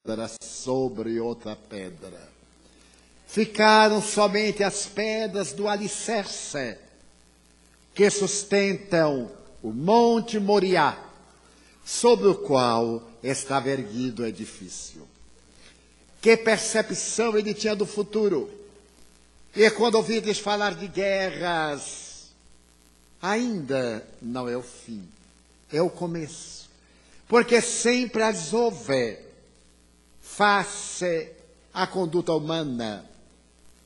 pedra sobre outra pedra. Ficaram somente as pedras do alicerce que sustentam o Monte Moriá, sobre o qual estava erguido o edifício. Que percepção ele tinha do futuro! E quando ouvides falar de guerras, ainda não é o fim, é o começo. Porque sempre as houve face à conduta humana.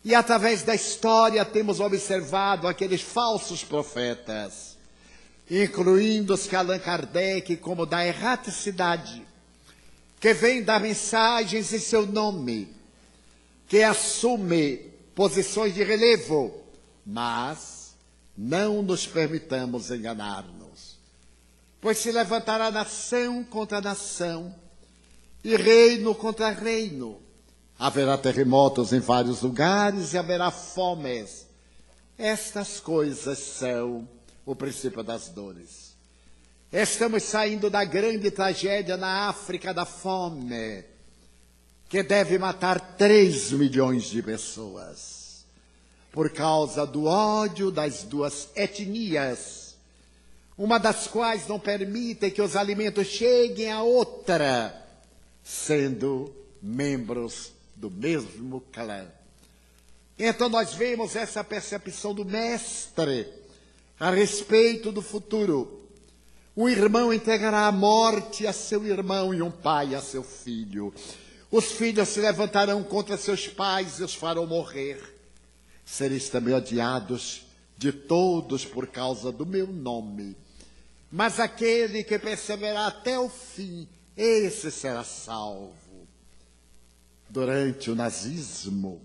E através da história temos observado aqueles falsos profetas, incluindo os que Allan Kardec como da erraticidade, que vem dar mensagens em seu nome, que assume posições de relevo, mas não nos permitamos enganar-nos. Pois se levantará nação contra nação e reino contra reino. Haverá terremotos em vários lugares e haverá fomes. Estas coisas são o princípio das dores. Estamos saindo da grande tragédia na África da fome, que deve matar 3 milhões de pessoas, por causa do ódio das duas etnias, uma das quais não permite que os alimentos cheguem à outra, sendo membros do mesmo clã. Então nós vemos essa percepção do mestre a respeito do futuro. Um irmão entregará a morte a seu irmão e um pai a seu filho. Os filhos se levantarão contra seus pais e os farão morrer. Sereis também odiados de todos por causa do meu nome. Mas aquele que perseverar até o fim, esse será salvo. Durante o nazismo,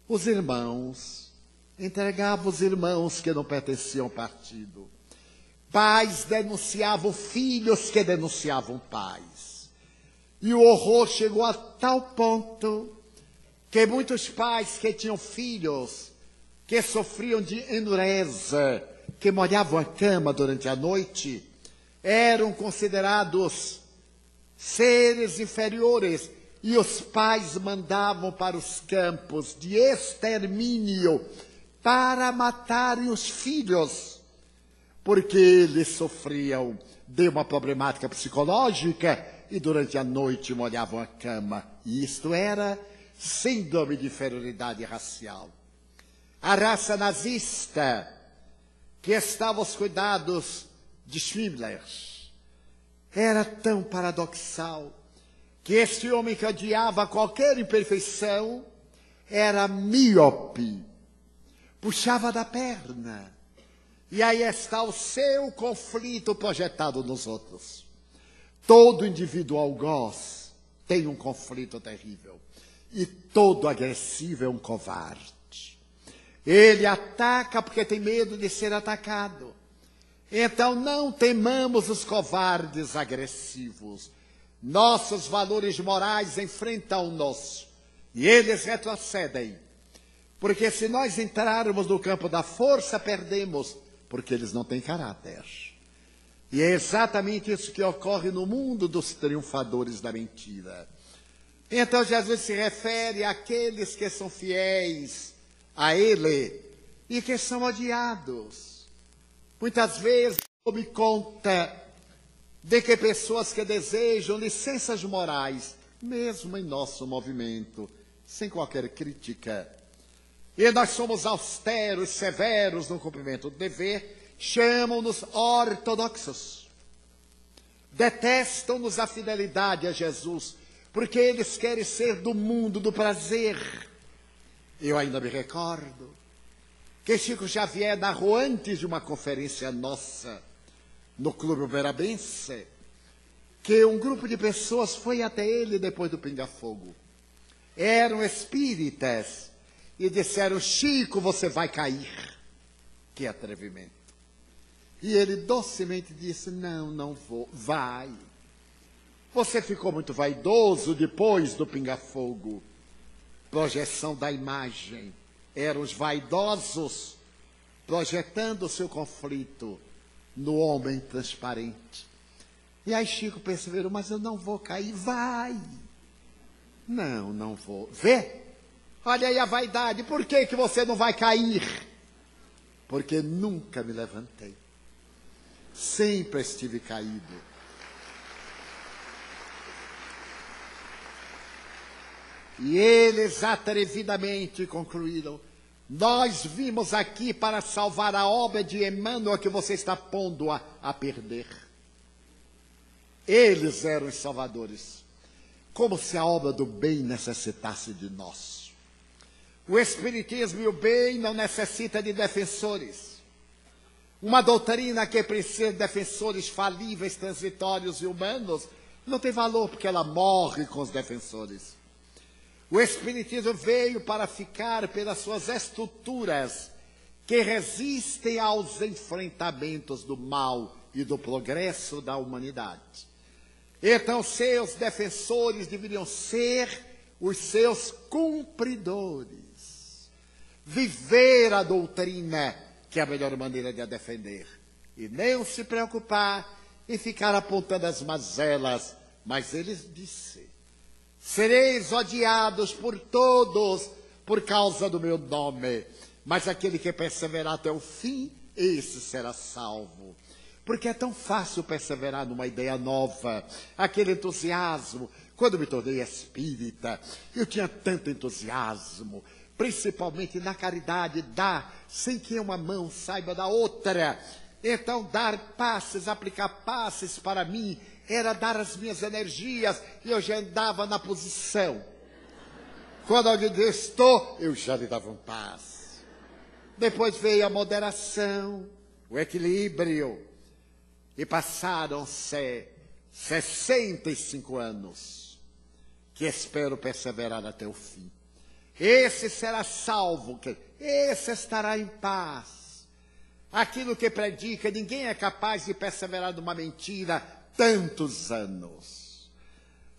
os irmãos entregavam os irmãos que não pertenciam ao partido. Pais denunciavam filhos que denunciavam pais. E o horror chegou a tal ponto que muitos pais que tinham filhos que sofriam de enurese, que molhavam a cama durante a noite, eram considerados seres inferiores. E os pais mandavam para os campos de extermínio para matarem os filhos, porque eles sofriam de uma problemática psicológica e durante a noite molhavam a cama. E isto era síndrome de inferioridade racial. A raça nazista, que estava aos cuidados de Himmler, era tão paradoxal que este homem que odiava qualquer imperfeição era míope, puxava da perna. E aí está o seu conflito projetado nos outros. Todo indivíduo algoz tem um conflito terrível. E todo agressivo é um covarde. Ele ataca porque tem medo de ser atacado. Então não temamos os covardes agressivos. Nossos valores morais enfrentam-nos e eles retrocedem. Porque se nós entrarmos no campo da força, perdemos, porque eles não têm caráter. E é exatamente isso que ocorre no mundo dos triunfadores da mentira. Então Jesus se refere àqueles que são fiéis a Ele e que são odiados. Muitas vezes eu me conta de que pessoas que desejam licenças morais, mesmo em nosso movimento, sem qualquer crítica, e nós somos austeros, severos no cumprimento do dever, chamam-nos ortodoxos. Detestam-nos a fidelidade a Jesus, porque eles querem ser do mundo do prazer. Eu ainda me recordo que Chico Xavier narrou antes de uma conferência nossa, no Clube Uberabense, que um grupo de pessoas foi até ele depois do pinga-fogo. Eram espíritas e disseram: Chico, você vai cair. Que atrevimento. E ele docemente disse: não, não vou. Vai. Você ficou muito vaidoso depois do pinga-fogo. Projeção da imagem. Eram os vaidosos projetando o seu conflito no homem transparente. E aí Chico perseverou: mas eu não vou cair. Vai. Não, não vou. Vê? Olha aí a vaidade. Por que você não vai cair? Porque nunca me levantei. Sempre estive caído. E eles atrevidamente concluíram: nós vimos aqui para salvar a obra de Emmanuel que você está pondo a perder. Eles eram os salvadores. Como se a obra do bem necessitasse de nós. O Espiritismo e o bem não necessitam de defensores. Uma doutrina que precisa de defensores falíveis, transitórios e humanos, não tem valor porque ela morre com os defensores. O Espiritismo veio para ficar pelas suas estruturas que resistem aos enfrentamentos do mal e do progresso da humanidade. Então, seus defensores deveriam ser os seus cumpridores. Viver a doutrina, que é a melhor maneira de a defender. E nem se preocupar em ficar apontando as mazelas. Mas eles disseram: sereis odiados por todos por causa do meu nome, mas aquele que perseverar até o fim, esse será salvo. Porque é tão fácil perseverar numa ideia nova, aquele entusiasmo. Quando me tornei espírita, eu tinha tanto entusiasmo, principalmente na caridade, dar sem que uma mão saiba da outra. Então, dar passes, aplicar passes para mim, era dar as minhas energias, e eu já andava na posição. Quando alguém disse estou, eu já lhe dava um passe. Depois veio a moderação, o equilíbrio, e passaram-se 65 anos, que espero perseverar até o fim. Esse será salvo, esse estará em paz. Aquilo que predica, ninguém é capaz de perseverar numa mentira tantos anos.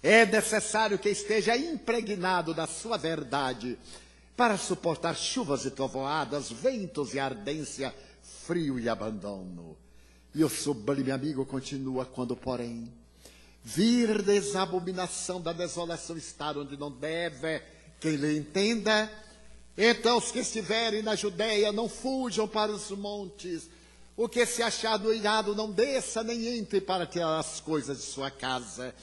É necessário que esteja impregnado da sua verdade para suportar chuvas e trovoadas, ventos e ardência, frio e abandono. E o sublime amigo continua: quando, porém, virdes a abominação da desolação estar onde não deve, quem lhe entenda, então os que estiverem na Judéia não fujam para os montes. O que se achar no eirado não desça nem entre para tirar as coisas de sua casa.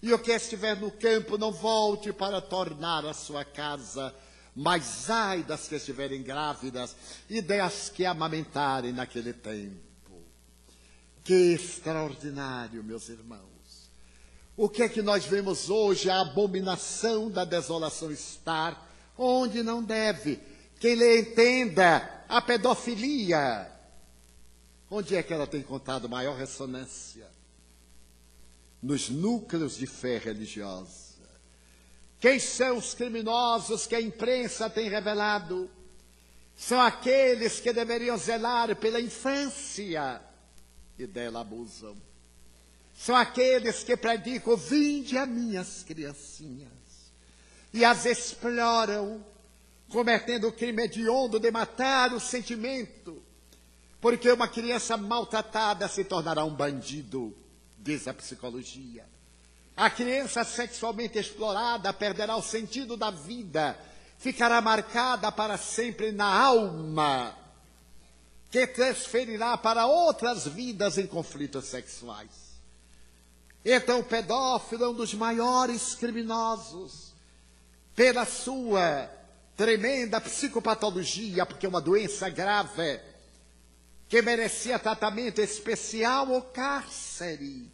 E o que estiver no campo não volte para tornar a sua casa. Mas ai das que estiverem grávidas e das que amamentarem naquele tempo. Que extraordinário, meus irmãos. O que é que nós vemos hoje? A abominação da desolação estar onde não deve. Quem lhe entenda, a pedofilia. Onde é que ela tem encontrado maior ressonância? Nos núcleos de fé religiosa. Quem são os criminosos que a imprensa tem revelado? São aqueles que deveriam zelar pela infância e dela abusam. São aqueles que predicam: vinde a minhas criancinhas, e as exploram, cometendo o crime hediondo de matar o sentimento, porque uma criança maltratada se tornará um bandido, diz a psicologia. A criança sexualmente explorada perderá o sentido da vida, ficará marcada para sempre na alma, que transferirá para outras vidas em conflitos sexuais. Então o pedófilo é um dos maiores criminosos, pela sua tremenda psicopatologia, porque é uma doença grave, que merecia tratamento especial ou cárcere,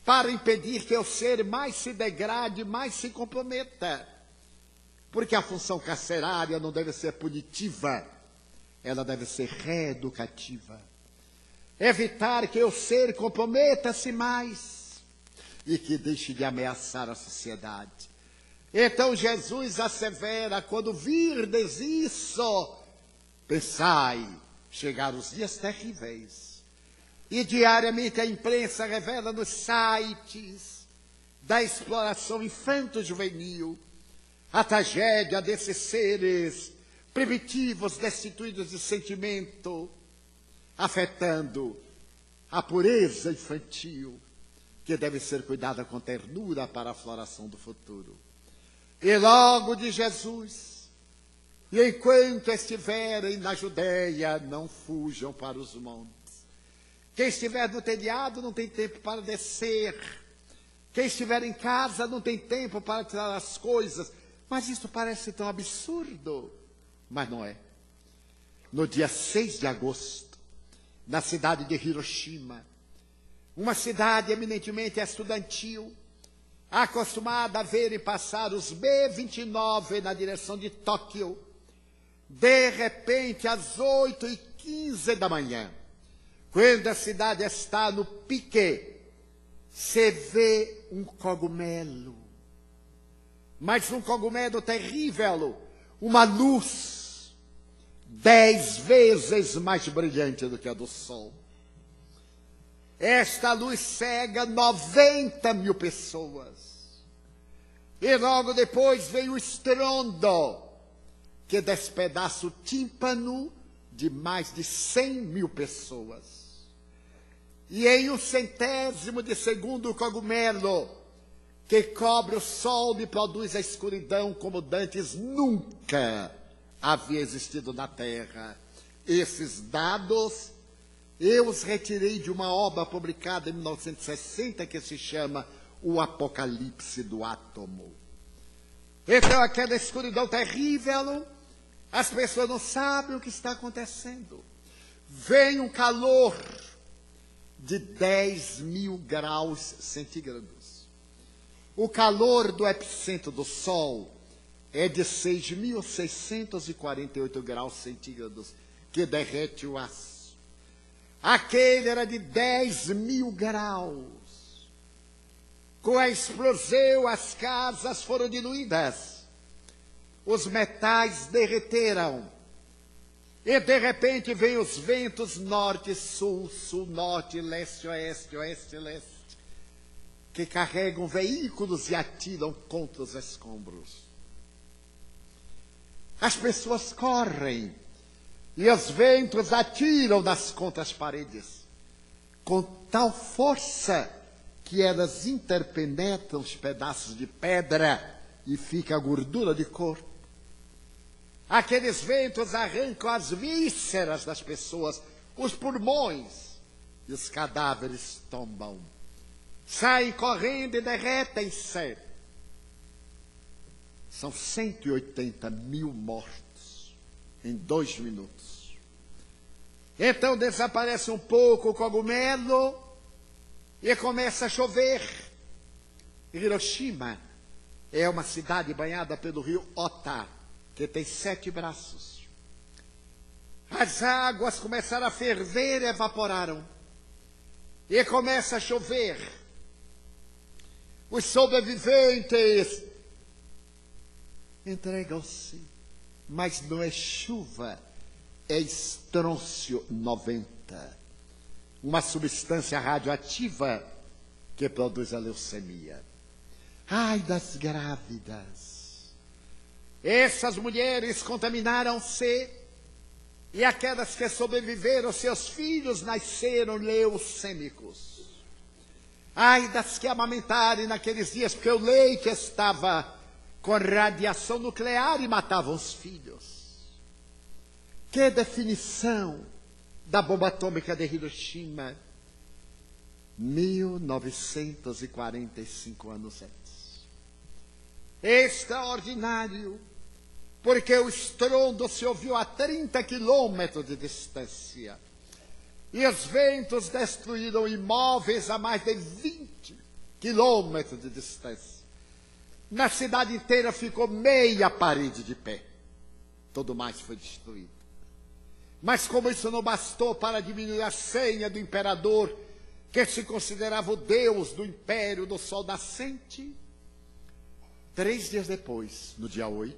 para impedir que o ser mais se degrade, mais se comprometa. Porque a função carcerária não deve ser punitiva, ela deve ser reeducativa. Evitar que o ser comprometa-se mais e que deixe de ameaçar a sociedade. Então Jesus assevera: quando virdes isso, pensai, chegar os dias terríveis. E diariamente a imprensa revela nos sites da exploração infanto-juvenil a tragédia desses seres primitivos, destituídos de sentimento, afetando a pureza infantil, que deve ser cuidada com ternura para a floração do futuro. E logo de Jesus, e enquanto estiverem na Judéia, não fujam para os montes. Quem estiver no telhado não tem tempo para descer. Quem estiver em casa não tem tempo para tirar as coisas. Mas isso parece tão absurdo. Mas não é. No dia 6 de agosto, na cidade de Hiroshima, uma cidade eminentemente estudantil, acostumada a ver e passar os B-29 na direção de Tóquio, de repente, às 8h15 da manhã, quando a cidade está no pique, se vê um cogumelo. Mas um cogumelo terrível, uma luz 10 vezes mais brilhante do que a do sol. Esta luz cega 90.000 pessoas. E logo depois veio o estrondo, que despedaça o tímpano de mais de 100.000 pessoas. E em 1/100º de segundo o cogumelo, que cobre o sol e produz a escuridão como dantes nunca havia existido na Terra. Esses dados eu os retirei de uma obra publicada em 1960 que se chama O Apocalipse do Átomo. Então, aquela escuridão terrível, as pessoas não sabem o que está acontecendo. Vem um calor de 10.000 graus centígrados. O calor do epicentro do Sol é de 6.648 graus centígrados, que derrete o aço. Aquele era de 10.000 graus. Com a explosão, as casas foram diluídas. Os metais derreteram. E, de repente, vêm os ventos norte, sul, sul, norte, leste, oeste, oeste, leste, que carregam veículos e atiram contra os escombros. As pessoas correm. E os ventos atiram contra as paredes, com tal força que elas interpenetram os pedaços de pedra e fica a gordura de corpo. Aqueles ventos arrancam as vísceras das pessoas, os pulmões, e os cadáveres tombam. Saem correndo e derretem-se. São 180.000 mortos em 2 minutos. Então desaparece um pouco o cogumelo e começa a chover. Hiroshima é uma cidade banhada pelo rio Ota, que tem 7 braços. As águas começaram a ferver e evaporaram. E começa a chover. Os sobreviventes entregam-se. Mas não é chuva, é estrôncio 90, uma substância radioativa que produz a leucemia. Ai das grávidas! Essas mulheres contaminaram-se e aquelas que sobreviveram, seus filhos nasceram leucêmicos. Ai das que amamentarem naqueles dias, porque o leite estava com radiação nuclear e matavam os filhos. Que definição da bomba atômica de Hiroshima? 1945 anos antes. Extraordinário, porque o estrondo se ouviu a 30 quilômetros de distância. E os ventos destruíram imóveis a mais de 20 quilômetros de distância. Na cidade inteira ficou meia parede de pé. Todo mais foi destruído. Mas como isso não bastou para diminuir a senha do imperador, que se considerava o deus do império do sol nascente, 3 dias depois, no dia 8,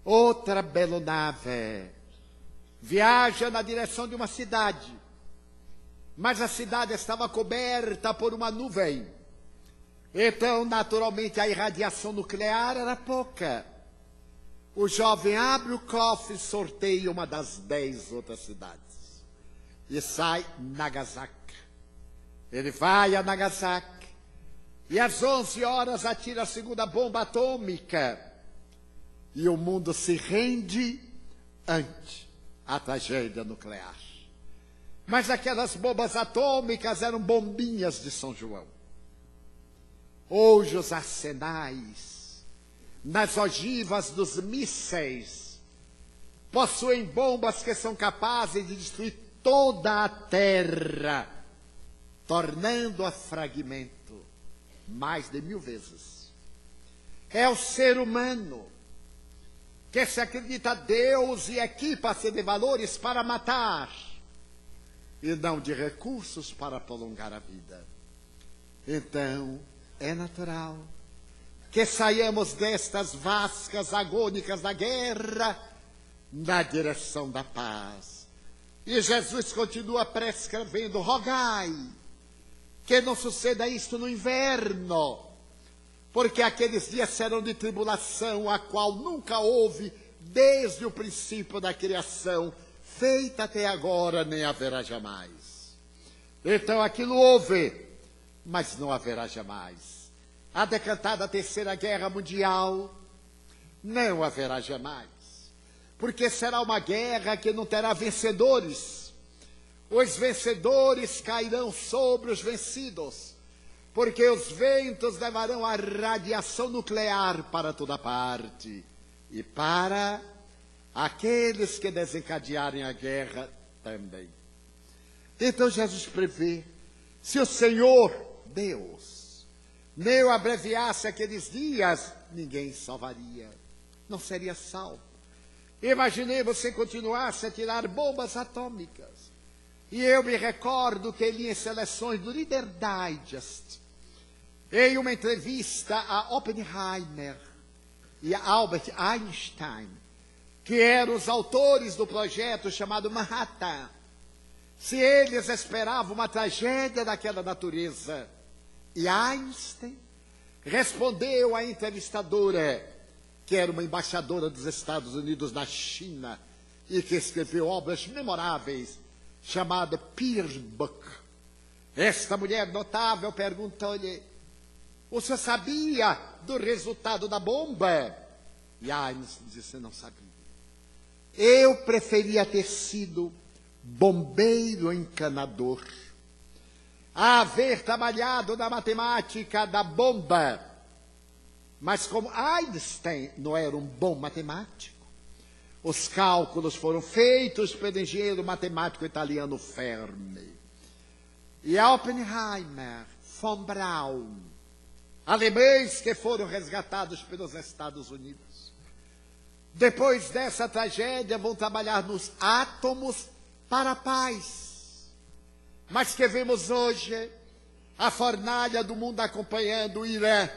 outra belonave viaja na direção de uma cidade. Mas a cidade estava coberta por uma nuvem. Então, naturalmente, a irradiação nuclear era pouca. O jovem abre o cofre e sorteia uma das 10 outras cidades. E sai Nagasaki. Ele vai a Nagasaki E às 11 horas atira a segunda bomba atômica. E o mundo se rende ante a tragédia nuclear. Mas aquelas bombas atômicas eram bombinhas de São João. Hoje os arsenais, nas ogivas dos mísseis, possuem bombas que são capazes de destruir toda a terra, tornando-a fragmento mais de 1000 vezes. É o ser humano que se acredita Deus e equipa-se de valores para matar e não de recursos para prolongar a vida. Então, é natural que saiamos destas vascas agônicas da guerra na direção da paz. E Jesus continua prescrevendo: rogai que não suceda isto no inverno, porque aqueles dias serão de tribulação, a qual nunca houve desde o princípio da criação, feita até agora, nem haverá jamais. Então aquilo houve, mas não haverá jamais. A decantada Terceira Guerra Mundial não haverá jamais, porque será uma guerra que não terá vencedores. Os vencedores cairão sobre os vencidos, porque os ventos levarão a radiação nuclear para toda parte, e para aqueles que desencadearem a guerra também. Então Jesus prevê, se o Senhor Deus não abreviasse aqueles dias, ninguém salvaria, não seria salvo. Imaginemos se continuasse a tirar bombas atômicas. E eu me recordo que li em seleções do Reader Digest, em uma entrevista a Oppenheimer e a Albert Einstein, que eram os autores do projeto chamado Manhattan, se eles esperavam uma tragédia daquela natureza. E Einstein respondeu à entrevistadora, que era uma embaixadora dos Estados Unidos na China, e que escreveu obras memoráveis, chamada Peer Book. Esta mulher notável perguntou-lhe: o senhor sabia do resultado da bomba? E Einstein disse: não sabia. Eu preferia ter sido bombeiro encanador a haver trabalhado na matemática da bomba. Mas como Einstein não era um bom matemático, os cálculos foram feitos pelo engenheiro matemático italiano Fermi. E Oppenheimer, von Braun, alemães que foram resgatados pelos Estados Unidos, depois dessa tragédia vão trabalhar nos átomos para a paz. Mas que vemos hoje a fornalha do mundo acompanhando o Irã,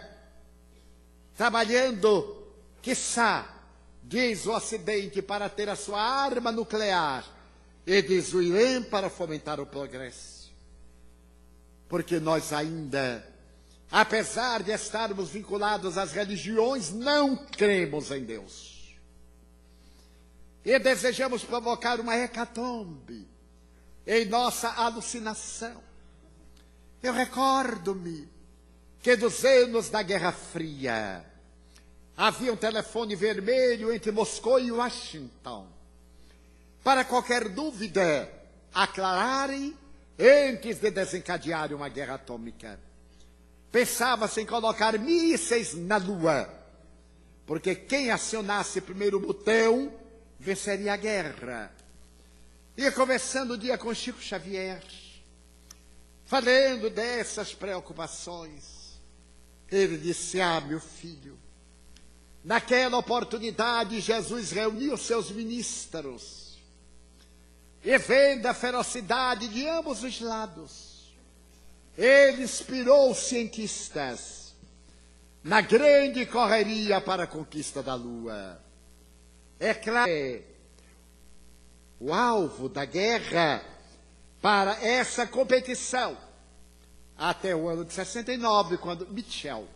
trabalhando, quiçá, diz o Ocidente, para ter a sua arma nuclear, e diz o Irã para fomentar o progresso. Porque nós ainda, apesar de estarmos vinculados às religiões, não cremos em Deus. E desejamos provocar uma hecatombe em nossa alucinação. Eu recordo-me que dos anos da Guerra Fria havia um telefone vermelho entre Moscou e Washington, para qualquer dúvida aclararem antes de desencadearem uma guerra atômica. Pensava-se em colocar mísseis na Lua, porque quem acionasse primeiro o botão venceria a guerra. Ia conversando um dia com Chico Xavier, falando dessas preocupações. Ele disse: meu filho, naquela oportunidade Jesus reuniu seus ministros e, vendo a ferocidade de ambos os lados, ele inspirou os cientistas na grande correria para a conquista da Lua. É claro que o alvo da guerra para essa competição, até o ano de 69, quando Mitchell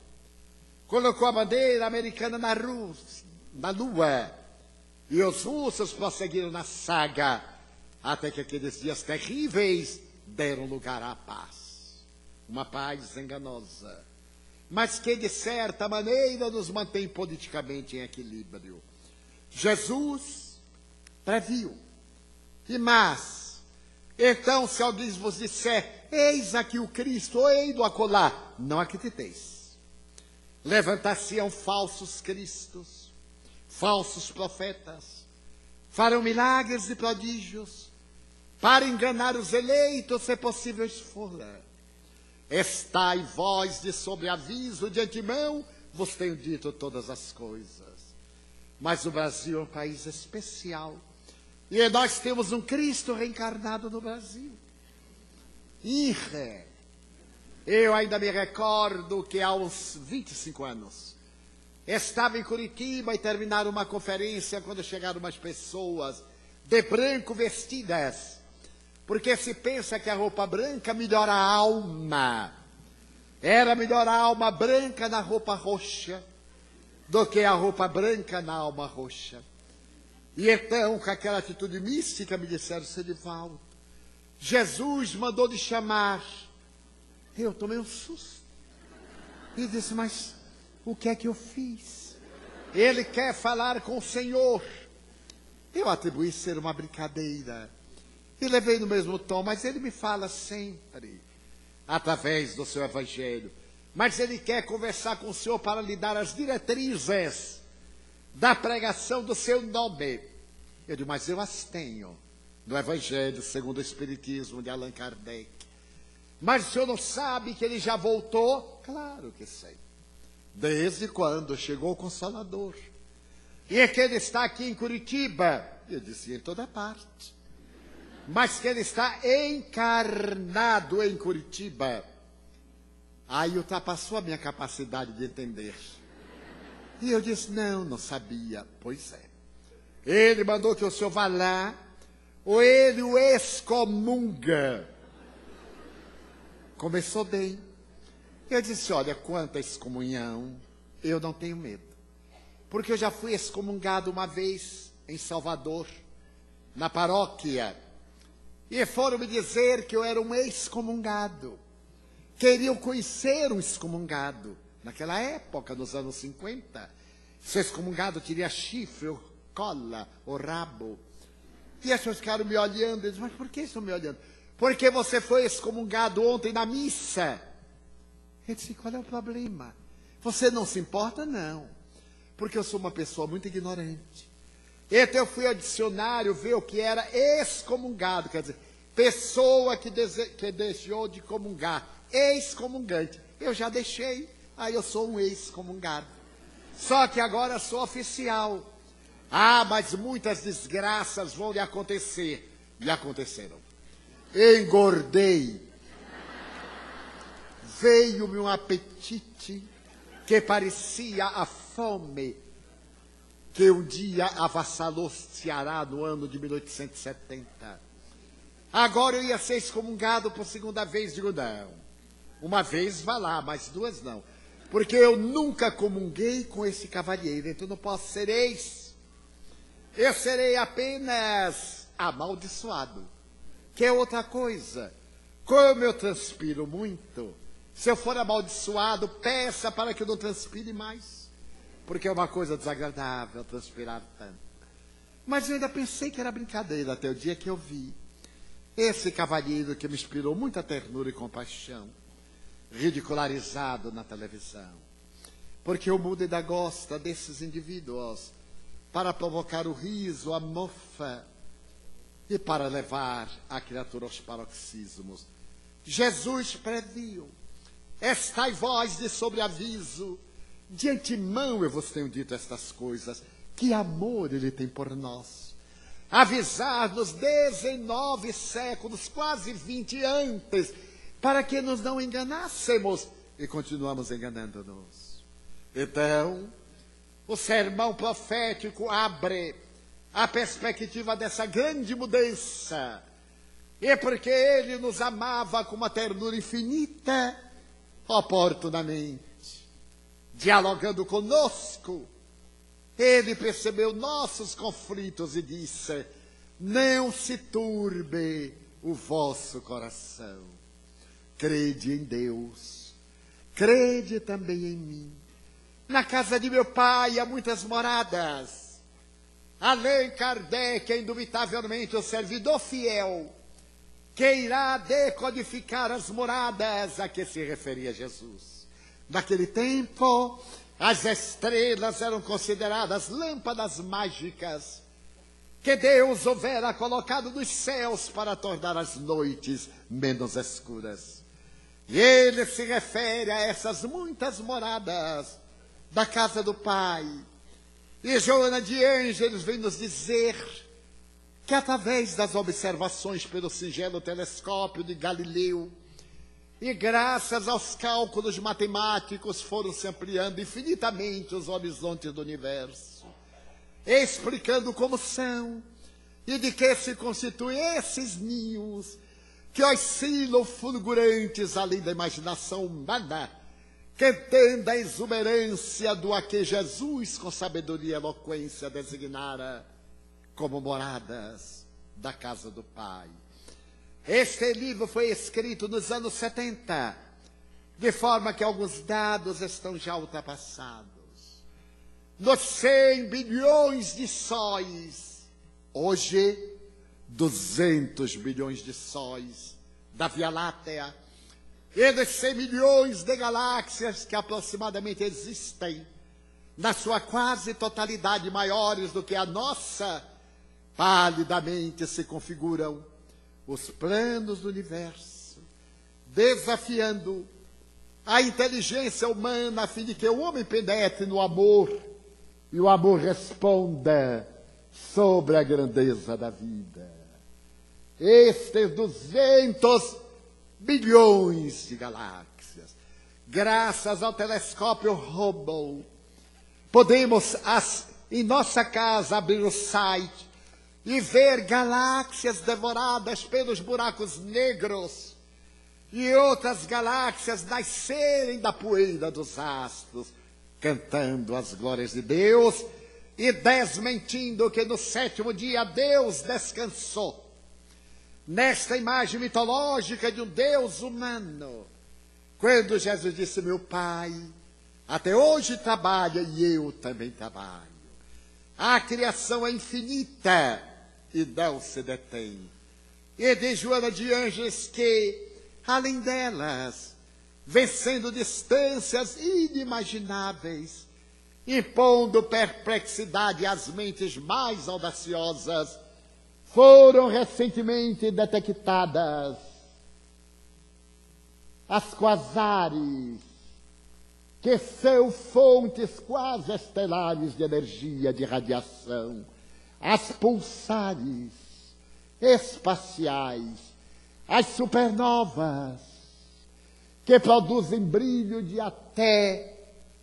colocou a bandeira americana na Lua, e os russos prosseguiram na saga, até que aqueles dias terríveis deram lugar à paz. Uma paz enganosa. mas que, de certa maneira, nos mantém politicamente em equilíbrio. Jesus previu. E mais, então, se alguém vos disser, eis aqui o Cristo, ou ei do acolá, não acrediteis. Levantar-se-ão falsos cristos, falsos profetas, farão milagres e prodígios, para enganar os eleitos, se possível for. Estai vós de sobreaviso, de antemão, vos tenho dito todas as coisas. Mas o Brasil é um país especial, e nós temos um Cristo reencarnado no Brasil. Eu ainda me recordo que há uns 25 anos, estava em Curitiba e terminaram uma conferência quando chegaram umas pessoas de branco vestidas, porque se pensa que a roupa branca melhora a alma. Era melhor a alma branca na roupa roxa do que a roupa branca na alma roxa. E então, com aquela atitude mística, me disseram, Sedivaldo, Jesus mandou lhe chamar. Eu tomei um susto. E disse, mas o que é que eu fiz? Ele quer falar com o Senhor. Eu atribuí ser uma brincadeira. E levei no mesmo tom, mas ele me fala sempre, através do seu evangelho. Mas ele quer conversar com o Senhor para lhe dar as diretrizes da pregação do seu nome. Eu digo, mas eu as tenho no evangelho segundo o Espiritismo de Allan Kardec. Mas o senhor não sabe que ele já voltou? Claro que sei. Desde quando chegou o Consolador. E é que ele está aqui em Curitiba. Eu disse, em toda parte. Mas que ele está encarnado em Curitiba. Aí ultrapassou a minha capacidade de entender. E eu disse, não sabia. Pois é. Ele mandou que o senhor vá lá, ou ele o excomunga. Começou bem. Eu disse, olha, quanto a excomunhão, eu não tenho medo. Porque eu já fui excomungado uma vez em Salvador, na paróquia. E foram me dizer que eu era um excomungado. Queriam conhecer um excomungado. Naquela época, nos anos 50, se o excomungado teria chifre, ou cola, ou rabo. E as pessoas ficaram me olhando. Eu disse, mas por que estão me olhando? Porque você foi excomungado ontem na missa. Eu disse, qual é o problema? Você não se importa? Não. Porque eu sou uma pessoa muito ignorante. Então eu fui ao dicionário ver o que era excomungado. Quer dizer, pessoa que deixou de comungar. Excomungante. Eu já deixei, aí eu sou um excomungado. Só que agora sou oficial. Ah, mas muitas desgraças vão lhe acontecer. E aconteceram. Engordei. Veio-me um apetite que parecia a fome que um dia avassalou Ceará no ano de 1870. Agora eu ia ser excomungado por segunda vez. Digo, não. Uma vez vá lá, mas duas não. Porque eu nunca comunguei com esse cavalheiro, então não posso ser ex. Eu serei apenas amaldiçoado. Que é outra coisa. Como eu transpiro muito, se eu for amaldiçoado, peça para que eu não transpire mais. Porque é uma coisa desagradável transpirar tanto. Mas eu ainda pensei que era brincadeira, até o dia que eu vi esse cavalheiro que me inspirou muita ternura e compaixão, ridicularizado na televisão. Porque o mundo ainda gosta desses indivíduos para provocar o riso, a mofa e para levar a criatura aos paroxismos. Jesus previu. Estai vós de sobreaviso. De antemão eu vos tenho dito estas coisas. Que amor ele tem por nós. Avisar-nos 19 séculos, quase 20 antes, para que nos não enganássemos. E continuamos enganando-nos. Então, o sermão profético abre a perspectiva dessa grande mudança. E porque ele nos amava com uma ternura infinita, oportunamente, dialogando conosco, ele percebeu nossos conflitos e disse, não se turbe o vosso coração. Crede em Deus, crede também em mim. Na casa de meu pai há muitas moradas. Além Kardec é indubitavelmente o servidor fiel que irá decodificar as moradas a que se referia Jesus. Naquele tempo, as estrelas eram consideradas lâmpadas mágicas que Deus houvera colocado nos céus para tornar as noites menos escuras. E ele se refere a essas muitas moradas da casa do Pai. E Joana de Ângeles vem nos dizer que através das observações pelo singelo telescópio de Galileu e graças aos cálculos matemáticos foram se ampliando infinitamente os horizontes do universo, explicando como são e de que se constituem esses ninhos que oscilam fulgurantes além da imaginação humana, que tende a exuberância do a que Jesus, com sabedoria e eloquência, designara como moradas da casa do Pai. Este livro foi escrito nos anos 70, de forma que alguns dados estão já ultrapassados. Nos 100 bilhões de sóis, hoje 200 bilhões de sóis da Via Láctea, e dos 100 milhões de galáxias que aproximadamente existem, na sua quase totalidade maiores do que a nossa, palidamente se configuram os planos do universo, desafiando a inteligência humana a fim de que o homem penetre no amor e o amor responda sobre a grandeza da vida. Estes 200 bilhões de galáxias, graças ao telescópio Hubble, podemos em nossa casa abrir o site e ver galáxias devoradas pelos buracos negros e outras galáxias nascerem da poeira dos astros, cantando as glórias de Deus e desmentindo que no 7º dia Deus descansou. Nesta imagem mitológica de um Deus humano, quando Jesus disse: meu Pai até hoje trabalha e eu também trabalho. A criação é infinita e não se detém. E de Joana de Ângeles que, além delas, vencendo distâncias inimagináveis, impondo perplexidade às mentes mais audaciosas, foram recentemente detectadas as quasares, que são fontes quase estelares de energia, de radiação, as pulsares espaciais, as supernovas, que produzem brilho de até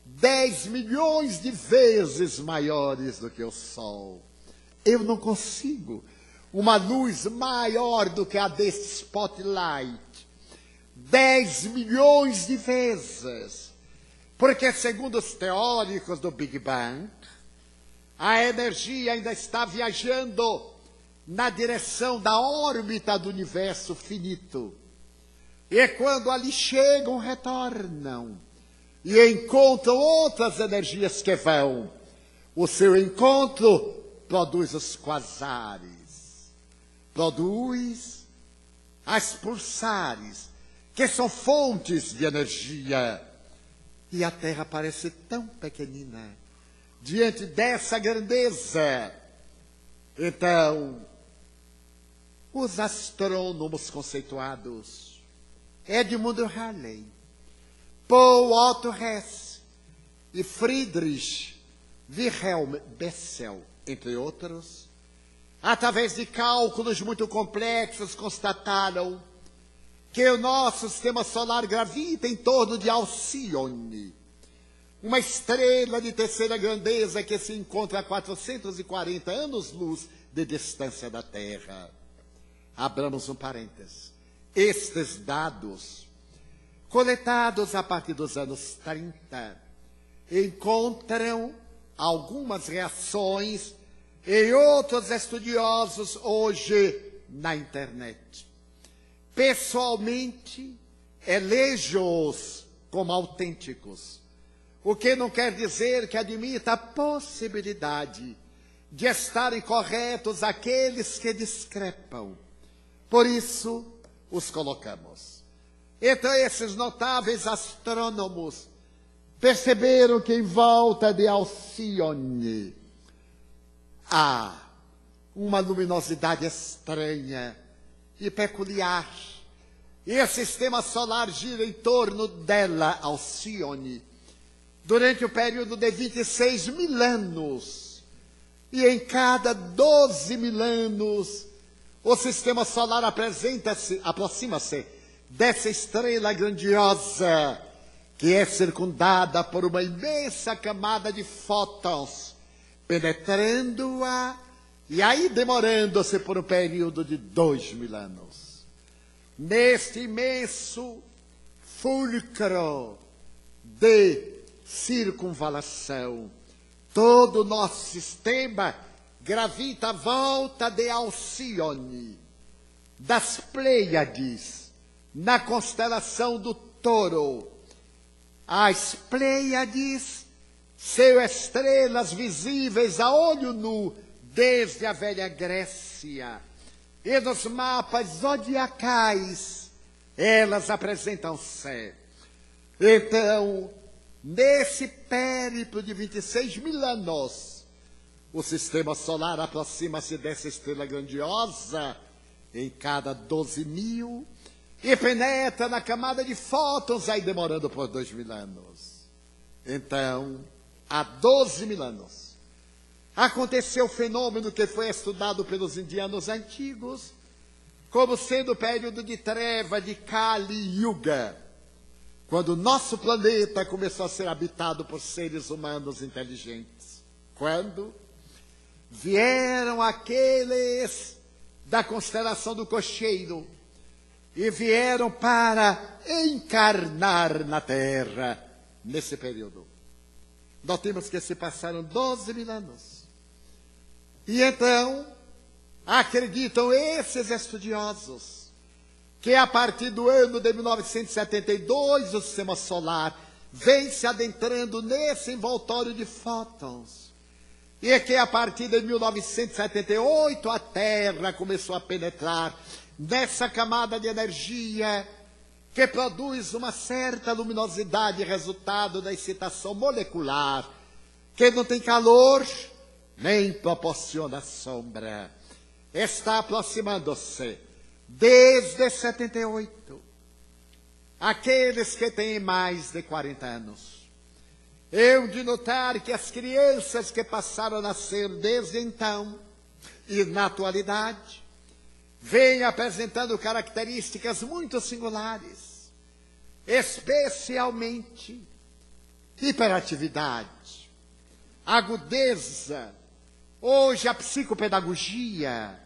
10 milhões de vezes maiores do que o Sol. Eu não consigo uma luz maior do que a desse spotlight, 10 milhões de vezes, porque segundo os teóricos do Big Bang, a energia ainda está viajando na direção da órbita do universo finito. E quando ali chegam, retornam e encontram outras energias que vão. O seu encontro produz os quasares, produz as pulsares, que são fontes de energia. E a Terra parece tão pequenina diante dessa grandeza. Então, os astrônomos conceituados, Edmund Halley, Paul Otto Hess e Friedrich Wilhelm Bessel, entre outros, através de cálculos muito complexos, constataram que o nosso sistema solar gravita em torno de Alcione, uma estrela de terceira grandeza que se encontra a 440 anos-luz de distância da Terra. Abramos um parênteses. Estes dados, coletados a partir dos anos 30, encontram algumas reações em outros estudiosos hoje na internet. Pessoalmente, elejo-os como autênticos. O que não quer dizer que admita a possibilidade de estarem corretos aqueles que discrepam. Por isso, os colocamos. Então, esses notáveis astrônomos perceberam que em volta de Alcione há uma luminosidade estranha e peculiar. E o sistema solar gira em torno dela, Alcione, durante o período de 26 mil anos. E em cada 12 mil anos, o sistema solar aproxima-se dessa estrela grandiosa, que é circundada por uma imensa camada de fótons, penetrando-a e aí demorando-se por um período de 2 mil anos. Neste imenso fulcro de circunvalação, todo o nosso sistema gravita à volta de Alcione, das Pleiades, na constelação do Touro. As Pleiades são estrelas visíveis a olho nu desde a velha Grécia. E nos mapas zodiacais, elas apresentam-se. Então, nesse périplo de 26 mil anos, o sistema solar aproxima-se dessa estrela grandiosa em cada 12 mil e penetra na camada de fótons, aí demorando por 2 mil anos. Então, há 12 mil anos, aconteceu o fenômeno que foi estudado pelos indianos antigos como sendo o período de treva de Kali Yuga, quando o nosso planeta começou a ser habitado por seres humanos inteligentes. Quando vieram aqueles da constelação do Cocheiro e vieram para encarnar na Terra nesse período. Notemos que se passaram 12 mil anos. E então, acreditam esses estudiosos que a partir do ano de 1972 o sistema solar vem se adentrando nesse envoltório de fótons. E que a partir de 1978 a Terra começou a penetrar nessa camada de energia que produz uma certa luminosidade, resultado da excitação molecular, que não tem calor, nem proporciona sombra. Está aproximando-se, desde 78, aqueles que têm mais de 40 anos. Eu de notar que as crianças que passaram a nascer desde então, e na atualidade, vêm apresentando características muito singulares, especialmente hiperatividade, agudeza. Hoje a psicopedagogia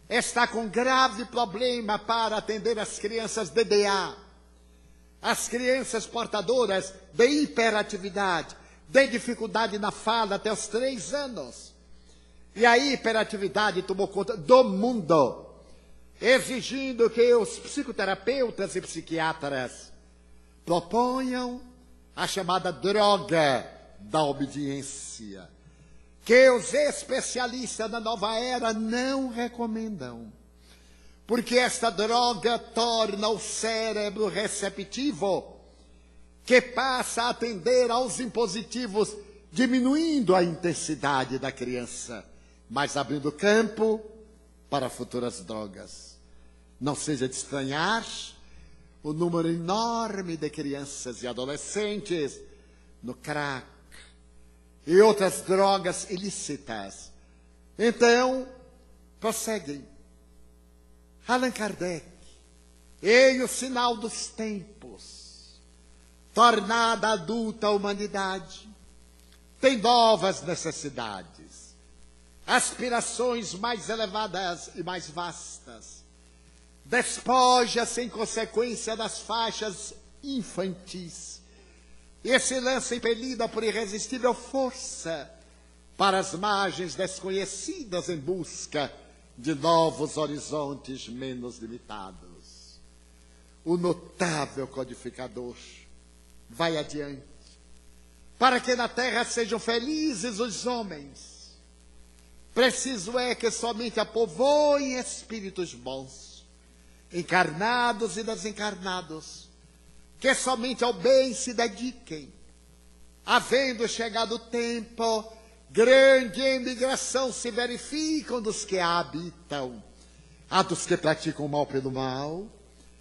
está com grave problema para atender as crianças DDA, as crianças portadoras de hiperatividade, de dificuldade na fala até os 3 anos. E a hiperatividade tomou conta do mundo, exigindo que os psicoterapeutas e psiquiatras proponham a chamada droga da obediência, que os especialistas da nova era não recomendam, porque esta droga torna o cérebro receptivo, que passa a atender aos impositivos, diminuindo a intensidade da criança, mas abrindo campo para futuras drogas. Não seja de estranhar o número enorme de crianças e adolescentes no crack e outras drogas ilícitas. Então, prosseguem. Allan Kardec, e o sinal dos tempos, tornada adulta a humanidade, tem novas necessidades, aspirações mais elevadas e mais vastas, despoja-se em consequência das faixas infantis, e se lança impelida por irresistível força para as margens desconhecidas em busca de novos horizontes menos limitados. O notável codificador vai adiante. Para que na terra sejam felizes os homens, preciso é que somente a povoem espíritos bons, encarnados e desencarnados, que somente ao bem se dediquem. Havendo chegado o tempo, grande imigração se verificam dos que a habitam. Há dos que praticam o mal pelo mal,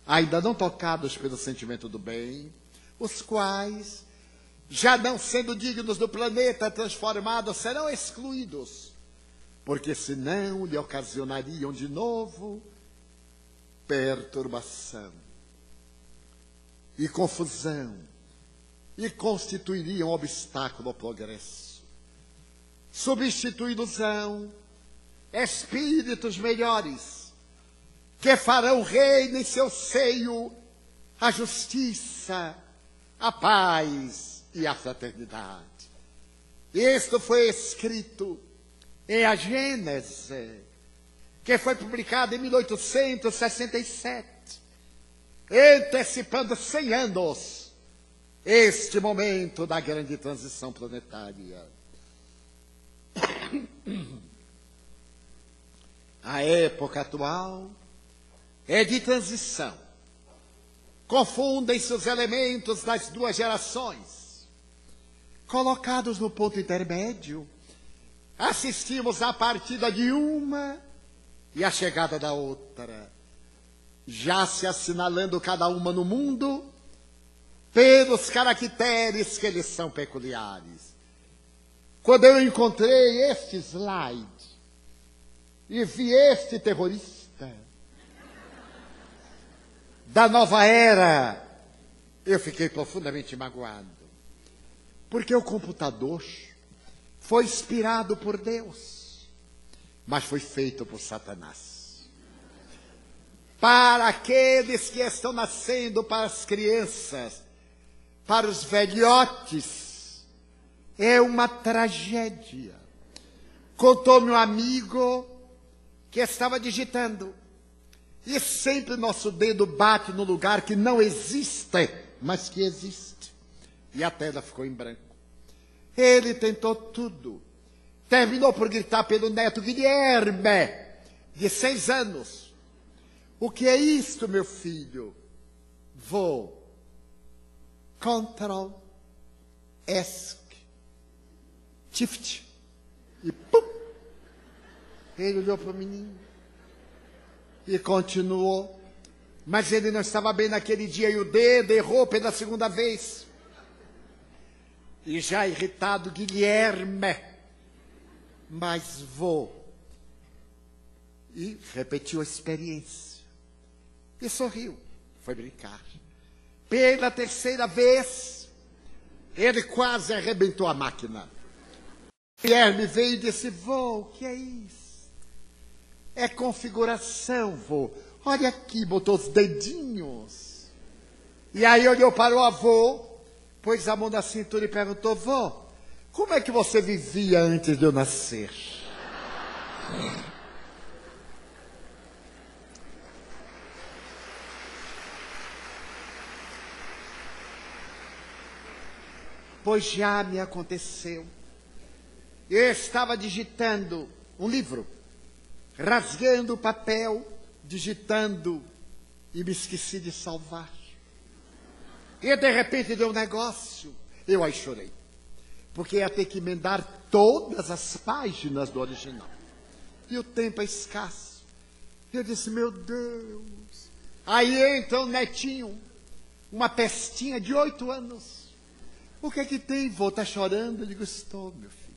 ainda não tocados pelo sentimento do bem, os quais, já não sendo dignos do planeta transformado, serão excluídos, porque senão lhe ocasionariam de novo perturbação e confusão, e constituiriam obstáculo ao progresso. Substituí-los-ão espíritos melhores, que farão reino em seu seio a justiça, a paz e a fraternidade. Isto foi escrito em a Gênese, que foi publicado em 1867, antecipando 100 anos este momento da grande transição planetária. A época atual é de transição. Confundem-se os elementos das duas gerações. Colocados no ponto intermédio, assistimos à partida de uma e à chegada da outra, já se assinalando cada uma no mundo pelos caracteres que lhes são peculiares. Quando eu encontrei este slide e vi este terrorista da nova era, eu fiquei profundamente magoado. Porque o computador foi inspirado por Deus, mas foi feito por Satanás. Para aqueles que estão nascendo, para as crianças, para os velhotes, é uma tragédia. Contou-me um amigo que estava digitando, e sempre nosso dedo bate no lugar que não existe, mas que existe. E a tela ficou em branco. Ele tentou tudo. Terminou por gritar pelo neto Guilherme, de 6 anos. O que é isto, meu filho? Vou. Ctrl, ESC, Shift. E pum! Ele olhou para o menino e continuou. Mas ele não estava bem naquele dia e o dedo errou pela segunda vez. E já irritado, Guilherme, mas vou. E repetiu a experiência. E sorriu. Foi brincar. Pela terceira vez, ele quase arrebentou a máquina. Guilherme veio e disse: vô, o que é isso? É configuração, vô. Olha aqui, botou os dedinhos. E aí olhou para o avô, pôs a mão na cintura e perguntou: vô, como é que você vivia antes de eu nascer? Pois já me aconteceu. Eu estava digitando um livro, rasgando o papel, digitando, e me esqueci de salvar. E de repente deu um negócio. Eu aí chorei. Porque ia ter que emendar todas as páginas do original. E o tempo é escasso. Eu disse: meu Deus. Aí entra um netinho, uma pestinha de 8 anos. O que é que tem, vô? Está chorando? Eu digo: estou, meu filho.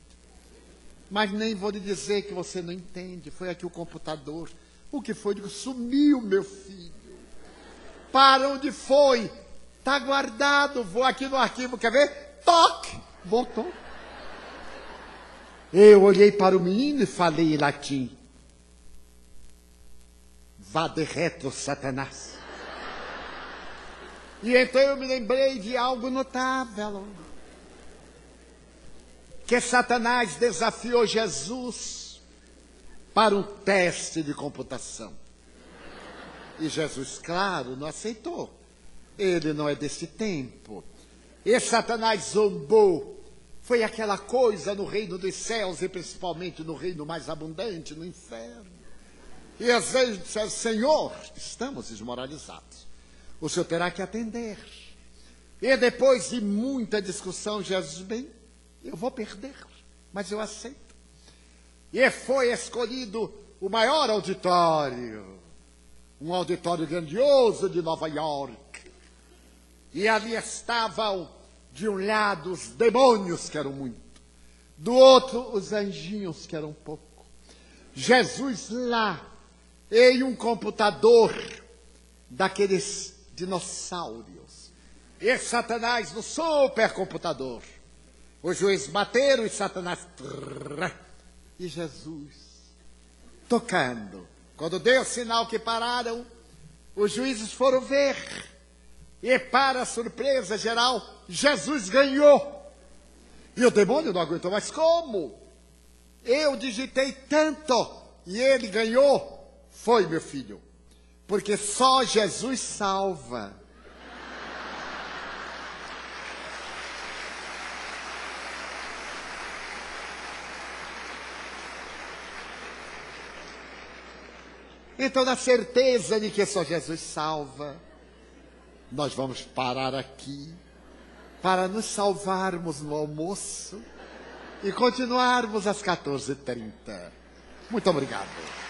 Mas nem vou lhe dizer que você não entende. Foi aqui o computador. O que foi? Eu digo: sumiu, meu filho. Para onde foi? Está guardado, vou aqui no arquivo, quer ver? Toque! Voltou. Eu olhei para o menino e falei em latim: vá de retro, Satanás. E então eu me lembrei de algo notável. Que Satanás desafiou Jesus para um teste de computação. E Jesus, claro, não aceitou. Ele não é desse tempo. E Satanás zombou. Foi aquela coisa no reino dos céus e principalmente no reino mais abundante, no inferno. E às vezes disseram, Senhor, estamos desmoralizados. O Senhor terá que atender. E depois de muita discussão, Jesus, bem, eu vou perder, mas eu aceito. E foi escolhido o maior auditório, um auditório grandioso de Nova York. E ali estavam, de um lado, os demônios, que eram muito, do outro, os anjinhos, que eram pouco. Jesus lá, em um computador daqueles dinossauros. E Satanás no supercomputador. Os juízes bateram e Satanás... E Jesus tocando. Quando deu o sinal que pararam, os juízes foram ver. E para a surpresa geral, Jesus ganhou. E o demônio não aguentou, mas como? Eu digitei tanto e ele ganhou. Foi, meu filho, porque só Jesus salva. Então, na certeza de que só Jesus salva, nós vamos parar aqui para nos salvarmos no almoço e continuarmos às 14h30. Muito obrigado.